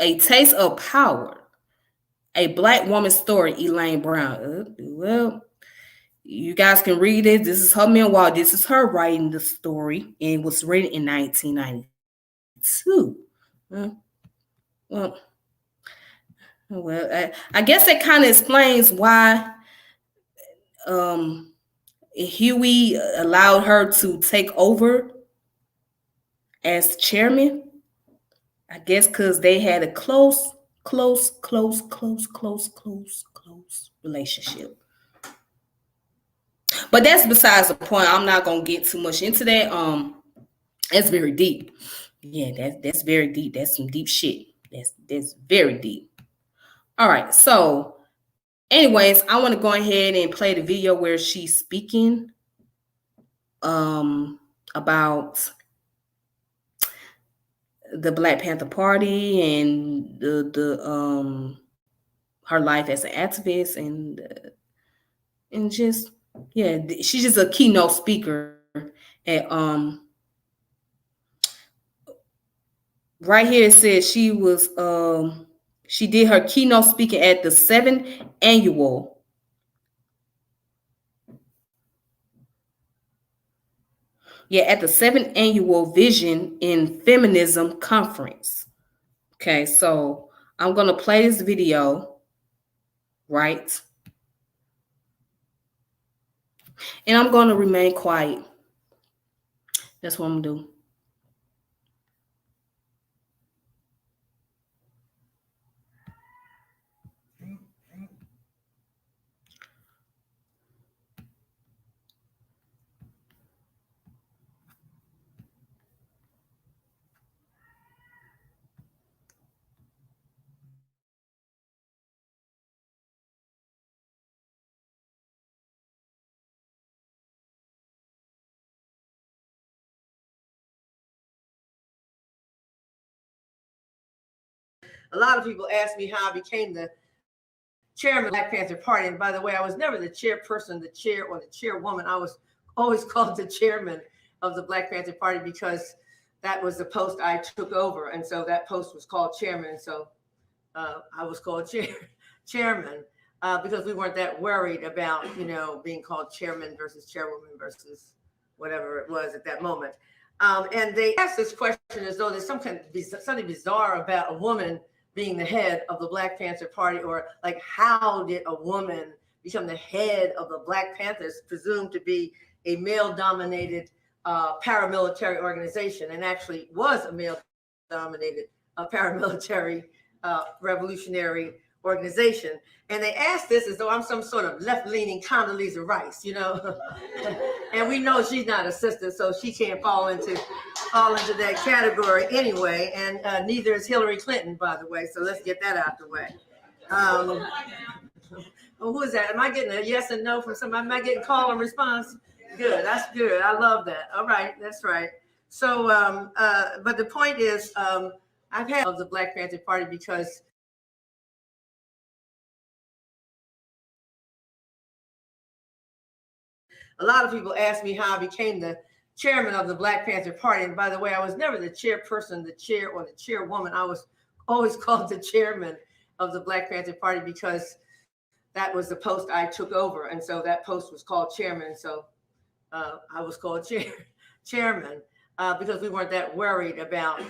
A Taste of Power, a Black woman's story, Elaine Brown. Well, you guys can read it. This is her memoir. This is her writing the story, and it was written in 1992. Well, I guess that kind of explains why um, Huey allowed her to take over as chairman. I guess because they had a close relationship. But that's besides the point. I'm not gonna get too much into that. That's very deep. Yeah, that's very deep. That's some deep shit. That's very deep. All right, so anyways, I want to go ahead and play the video where she's speaking about the Black Panther Party and the her life as an activist and just yeah, she's just a keynote speaker at right here it says she did her keynote speaking at the 7th annual at the 7th annual Vision in Feminism conference. Okay, so I'm gonna play this video, right? And I'm gonna remain quiet. That's what I'm gonna do. A lot of people ask me how I became the chairman of the Black Panther Party. And by the way, I was never the chairperson, the chair, or the chairwoman. I was always called the chairman of the Black Panther Party because that was the post I took over. And so that post was called chairman. So I was called chairman because we weren't that worried about, being called chairman versus chairwoman versus whatever it was at that moment. And they asked this question as though there's something bizarre about a woman being the head of the Black Panther Party, or like, how did a woman become the head of the Black Panthers, presumed to be a male-dominated paramilitary organization, and actually was a male-dominated paramilitary revolutionary organization. And they asked this as though I'm some sort of left-leaning Condoleezza Rice, and we know she's not a sister, so she can't fall into that category anyway. And neither is Hillary Clinton, by the way. So let's get that out the way. Who is that? Am I getting a yes and no from somebody? Am I getting call and response? Good. That's good. I love that. All right. That's right. So, but the point is, I've had of the Black Panther Party because a lot of people ask me how I became the chairman of the Black Panther Party. And by the way, I was never the chairperson, the chair, or the chairwoman. I was always called the chairman of the Black Panther Party because that was the post I took over. And so that post was called chairman. So I was called chairman because we weren't that worried about,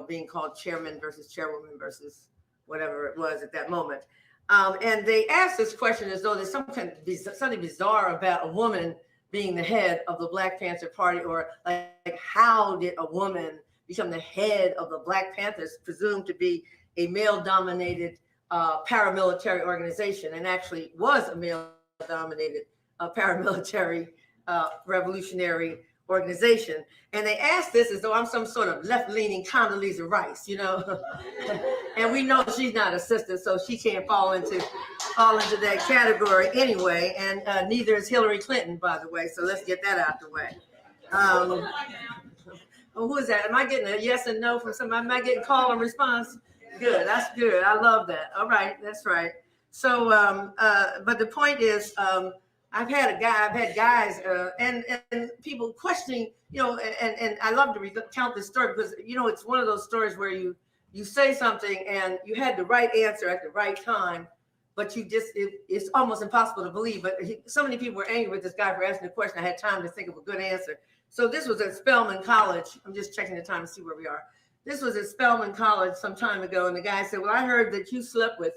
being called chairman versus chairwoman versus whatever it was at that moment. And they asked this question as though there's something bizarre about a woman being the head of the Black Panther Party, or like, how did a woman become the head of the Black Panthers, presumed to be a male-dominated paramilitary organization, and actually was a male-dominated paramilitary revolutionary organization. And they asked this as though I'm some sort of left-leaning Condoleezza Rice, and we know she's not a sister, so she can't fall into that category anyway. And neither is Hillary Clinton, by the way. So let's get that out the way. Who is that? Am I getting a yes and no from somebody? Am I getting call and response? Good. That's good. I love that. All right. That's right. So, but the point is, I've had guys and people questioning, and I love to recount this story because, it's one of those stories where you say something and you had the right answer at the right time, but it's almost impossible to believe. But so many people were angry with this guy for asking the question. I had time to think of a good answer. So this was at Spelman College. I'm just checking the time to see where we are. This was at Spelman College some time ago. And the guy said, well, I heard that you slept with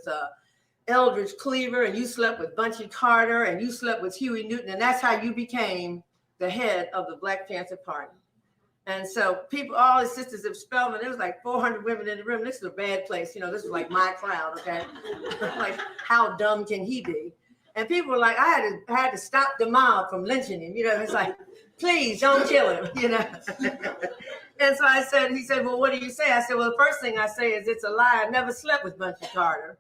Eldridge Cleaver, and you slept with Bunchy Carter, and you slept with Huey Newton, and that's how you became the head of the Black Panther Party. And so people, all his sisters of Spelman, there was like 400 women in the room. This is a bad place. This was like my crowd, okay? Like, how dumb can he be? And people were like, I had to stop the mob from lynching him. It's like, please don't kill him, And so he said, well, what do you say? I said, well, the first thing I say is it's a lie. I never slept with Bunchy Carter.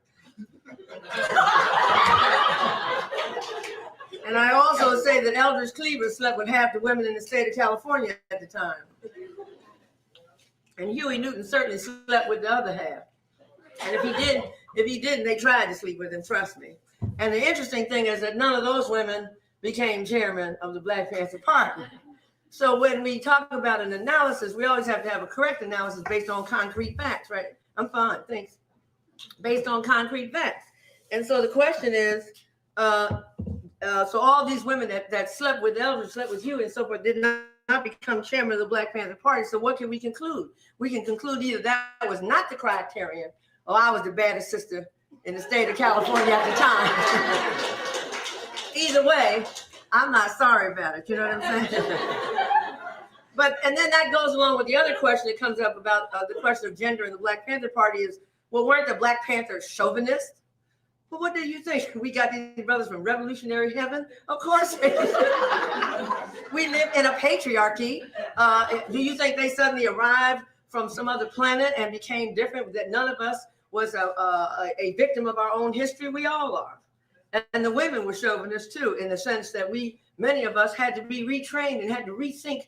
And I also say that Eldridge Cleaver slept with half the women in the state of California at the time. And Huey Newton certainly slept with the other half. And if he didn't, they tried to sleep with him, trust me. And the interesting thing is that none of those women became chairman of the Black Panther Party. So when we talk about an analysis, we always have to have a correct analysis based on concrete facts, right? I'm fine, thanks. Based on concrete facts. And so the question is, so all these women that slept with Eldridge, slept with Huey and so forth, did not become chairman of the Black Panther Party. So what can we conclude? We can conclude either that was not the criterion, or I was the baddest sister in the state of California at the time. Either way, I'm not sorry about it. You know what I'm saying? And then that goes along with the other question that comes up about the question of gender in the Black Panther Party is, well, weren't the Black Panthers chauvinists? Well, what do you think? We got these brothers from revolutionary heaven? Of course. We live in a patriarchy. Do you think they suddenly arrived from some other planet and became different, that none of us was a victim of our own history? We all are. And the women were chauvinists too, in the sense that many of us had to be retrained and had to rethink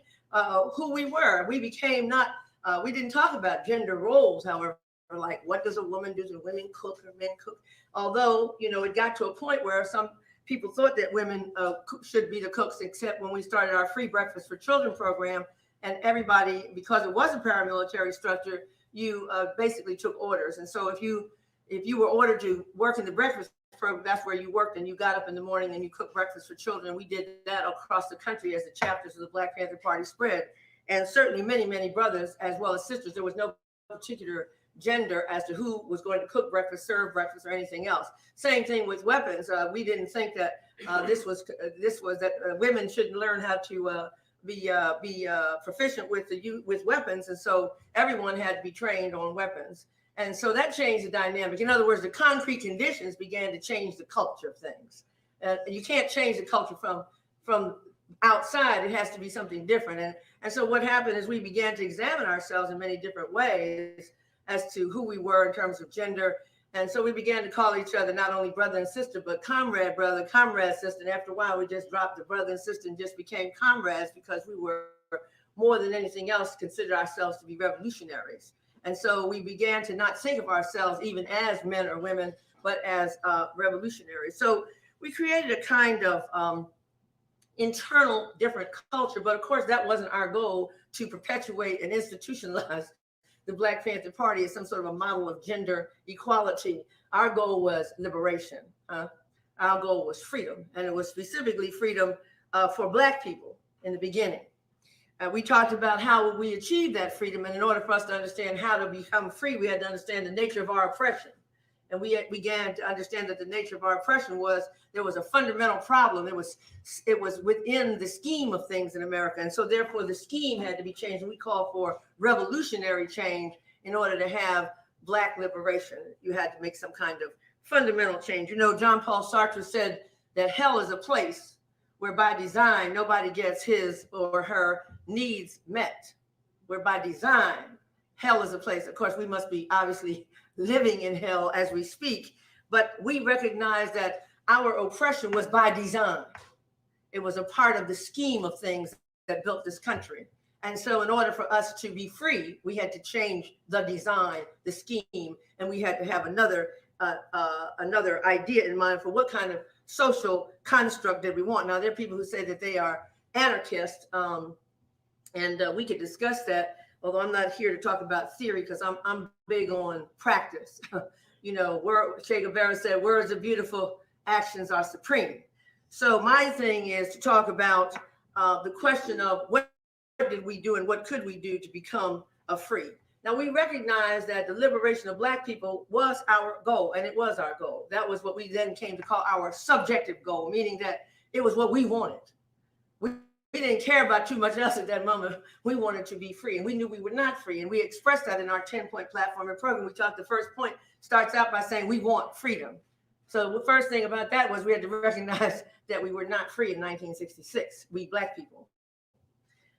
who we were. We became we didn't talk about gender roles, however, like, what does a woman do? Do women cook or men cook? Although, it got to a point where some people thought that women should be the cooks, except when we started our free breakfast for children program, and everybody, because it was a paramilitary structure, you basically took orders. And so if you were ordered to work in the breakfast program, that's where you worked, and you got up in the morning and you cooked breakfast for children. We did that across the country as the chapters of the Black Panther Party spread. And certainly many, many brothers as well as sisters. There was no particular gender as to who was going to cook breakfast, serve breakfast, or anything else. Same thing with weapons. We didn't think that this was that women shouldn't learn how to be proficient with weapons, and so everyone had to be trained on weapons. And so that changed the dynamic. In other words, the concrete conditions began to change the culture of things. You can't change the culture from outside. It has to be something different. And so what happened is we began to examine ourselves in many different ways as to who we were in terms of gender. And so we began to call each other not only brother and sister, but comrade brother, comrade sister. And after a while, we just dropped the brother and sister and just became comrades, because we were, more than anything else, consider ourselves to be revolutionaries. And so we began to not think of ourselves even as men or women, but as revolutionaries. So we created a kind of internal different culture. But of course, that wasn't our goal, to perpetuate and institutionalize the Black Panther Party as some sort of a model of gender equality. Our goal was liberation. Our goal was freedom. And it was specifically freedom for Black people in the beginning. We talked about how we achieved that freedom. And in order for us to understand how to become free, we had to understand the nature of our oppression. And we began to understand that the nature of our oppression was there was a fundamental problem. It was within the scheme of things in America. And so therefore the scheme had to be changed. And we called for revolutionary change in order to have Black liberation. You had to make some kind of fundamental change. John Paul Sartre said that hell is a place where by design, nobody gets his or her needs met. Where by design, hell is a place. Of course, we must be obviously living in hell as we speak, but we recognize that our oppression was by design. It was a part of the scheme of things that built this country. And so in order for us to be free, we had to change the design, the scheme, and we had to have another idea in mind for what kind of social construct that we want. Now, there are people who say that they are anarchists, and we could discuss that, although I'm not here to talk about theory, because I'm big on practice. Che Guevara said, words are beautiful, actions are supreme. So my thing is to talk about the question of what did we do and what could we do to become free. Now, we recognize that the liberation of Black people was our goal, and it was our goal. That was what we then came to call our subjective goal, meaning that it was what we wanted. We didn't care about too much else at that moment. We wanted to be free, and we knew we were not free. And we expressed that in our 10-point platform and program. We talked, the first point starts out by saying we want freedom. So the first thing about that was we had to recognize that we were not free in 1966, we Black people.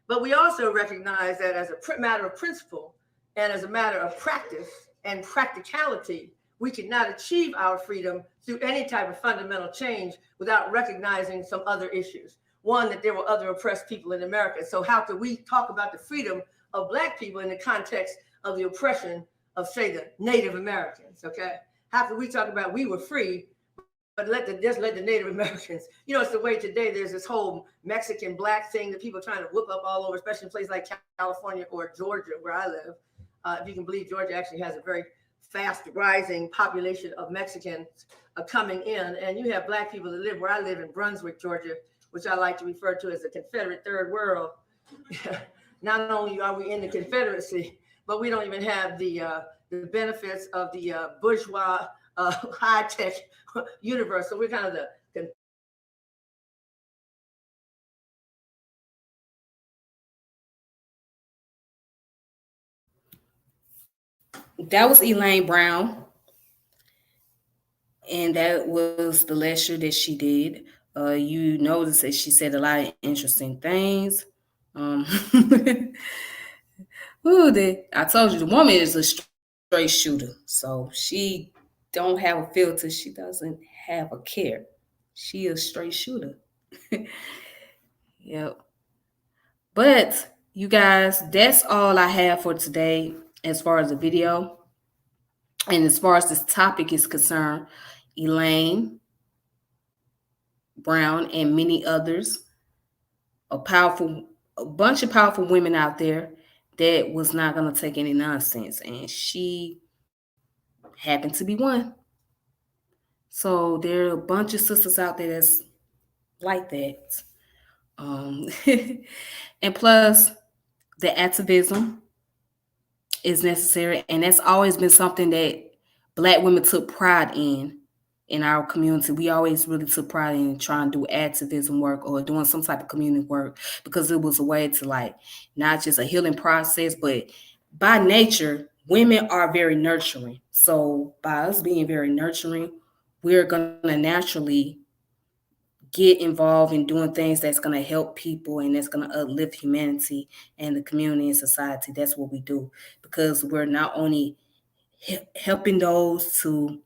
But we also recognize that as a matter of principle and as a matter of practice and practicality, we could not achieve our freedom through any type of fundamental change without recognizing some other issues. One, that there were other oppressed people in America. So how could we talk about the freedom of Black people in the context of the oppression of, say, the Native Americans, okay? How could we talk about we were free, but just let the Native Americans, it's the way today there's this whole Mexican Black thing that people are trying to whip up all over, especially in places like California or Georgia, where I live. If you can believe, Georgia actually has a very fast rising population of Mexicans coming in. And you have Black people that live where I live in Brunswick, Georgia, which I like to refer to as the Confederate Third World. Not only are we in the Confederacy, but we don't even have the benefits of the bourgeois high-tech universe. So we're kind of the That was Elaine Brown, and that was the lecture that she did. You notice that she said a lot of interesting things. I told you the woman is a straight shooter, so she don't have a filter. She doesn't have a care. She a straight shooter. Yep. But you guys, that's all I have for today as far as the video. And as far as this topic is concerned, Elaine Brown and many others, a powerful, a bunch of powerful women out there that was not going to take any nonsense. And she happened to be one. So there are a bunch of sisters out there that's like that. Um, and plus, the activism is necessary, and that's always been something that Black women took pride in our community. We always really took pride in trying to do activism work or doing some type of community work because it was a way to like not just a healing process, but by nature, women are very nurturing. So by us being very nurturing, we're gonna naturally get involved in doing things that's going to help people and that's going to uplift humanity and the community and society. That's what we do because we're not only helping those to,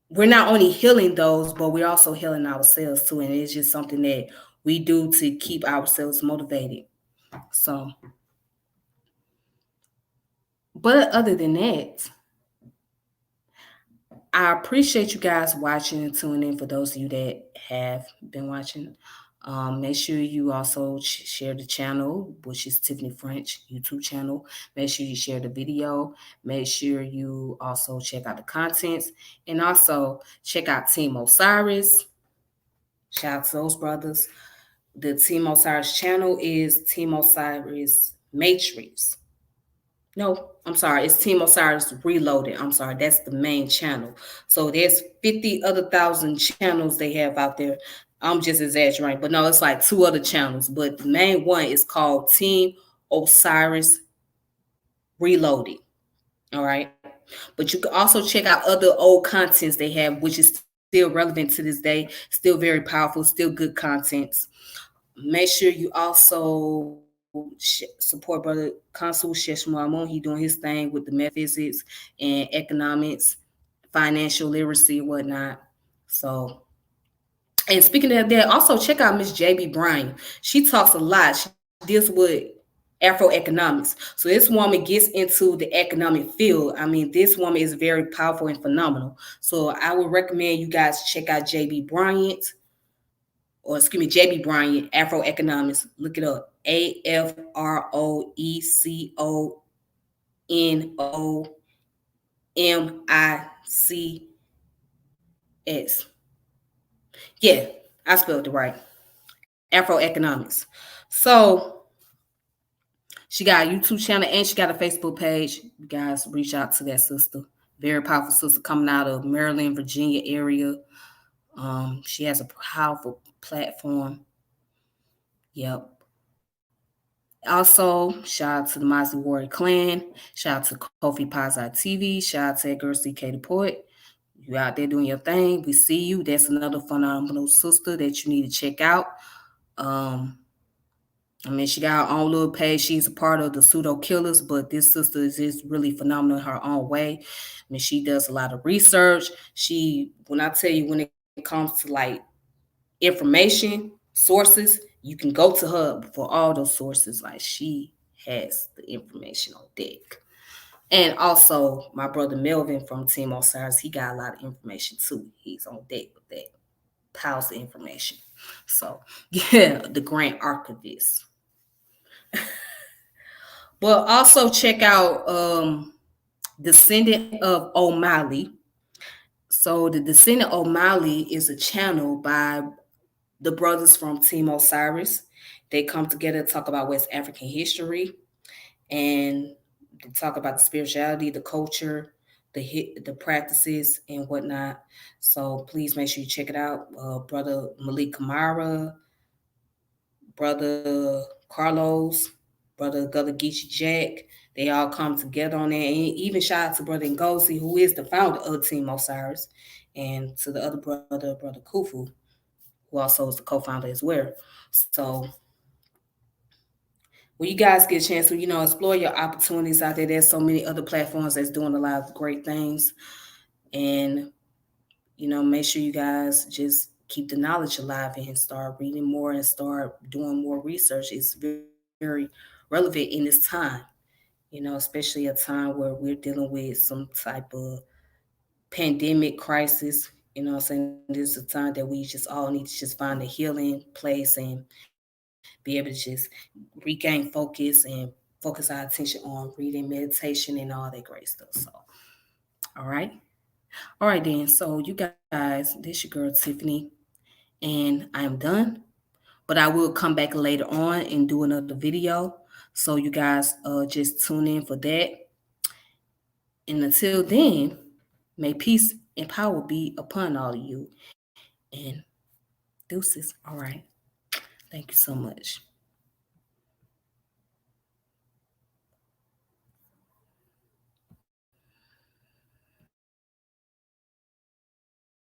we're not only healing those, but we're also healing ourselves too. And it's just something that we do to keep ourselves motivated. So, but other than that, I appreciate you guys watching and tuning in for those of you that have been watching. Make sure you also share the channel, which is Tiffany French YouTube channel. Make sure you share the video. Make sure you also check out the contents and also check out Team Osiris. Shout out to those brothers. The Team Osiris channel is Team Osiris Matrix. No, I'm sorry. It's Team Osiris Reloaded. I'm sorry. That's the main channel. So there's 50 other thousand channels they have out there. I'm just exaggerating, but no, it's like two other channels. But the main one is called Team Osiris Reloaded. All right. But you can also check out other old contents they have, which is still relevant to this day, still very powerful, still good contents. Make sure you also support brother Consul Sheshmuamon. He doing his thing with the metaphysics and economics, financial literacy, and whatnot. So, and speaking of that, also check out Miss JB Bryan. She talks a lot. She deals with Afroeconomics. So this woman gets into the economic field. I mean, this woman is very powerful and phenomenal. So I would recommend you guys check out JB Bryant, or excuse me, JB Bryant, Afroeconomics. Look it up. AFROECONOMICS. Yeah, I spelled it right. Afroeconomics. So she got a YouTube channel and she got a Facebook page. You guys reach out to that sister. Very powerful sister coming out of Maryland, Virginia area. She has a powerful platform. Yep. Also, shout out to the Mosley Warrior Clan. Shout out to Kofi Pazai TV. Shout out to Girl CK the Poet. You out there doing your thing. We see you. That's another phenomenal sister that you need to check out. I mean, she got her own little page. She's a part of the Pseudo Killers, but this sister is just really phenomenal in her own way. I mean, she does a lot of research. When I tell you, when it comes to like information, sources, you can go to her for all those sources. Like she has the information on deck. And also my brother Melvin from Team Osiris, he got a lot of information too. He's on deck with that piles of information. So yeah, the Grand Archivist. But also check out Descendant of O'Malley. So the Descendant O'Malley is a channel by the brothers from Team Osiris. They come together to talk about West African history and they talk about the spirituality, the culture, the practices and whatnot. So please make sure you check it out. Brother Malik Kamara, Brother Carlos, Brother Gullah Geechee Jack. They all come together on that. And even shout out to Brother Ngozi, who is the founder of Team Osiris, and to the other brother, Brother Kufu, who also is the co-founder as well. So when you guys get a chance to, explore your opportunities out there, there's so many other platforms that's doing a lot of great things. And, make sure you guys just keep the knowledge alive and start reading more and start doing more research. It's very relevant in this time. especially a time where we're dealing with some type of pandemic crisis. I'm saying? This is a time that we just all need to just find a healing place and be able to just regain focus and focus our attention on reading, meditation, and all that great stuff. So, all right. All right, then. So, you guys, this your girl Tiffany, and I am done. But I will come back later on and do another video. So, you guys just tune in for that. And until then, may peace and power be upon all of you. And deuces. All right. Thank you so much.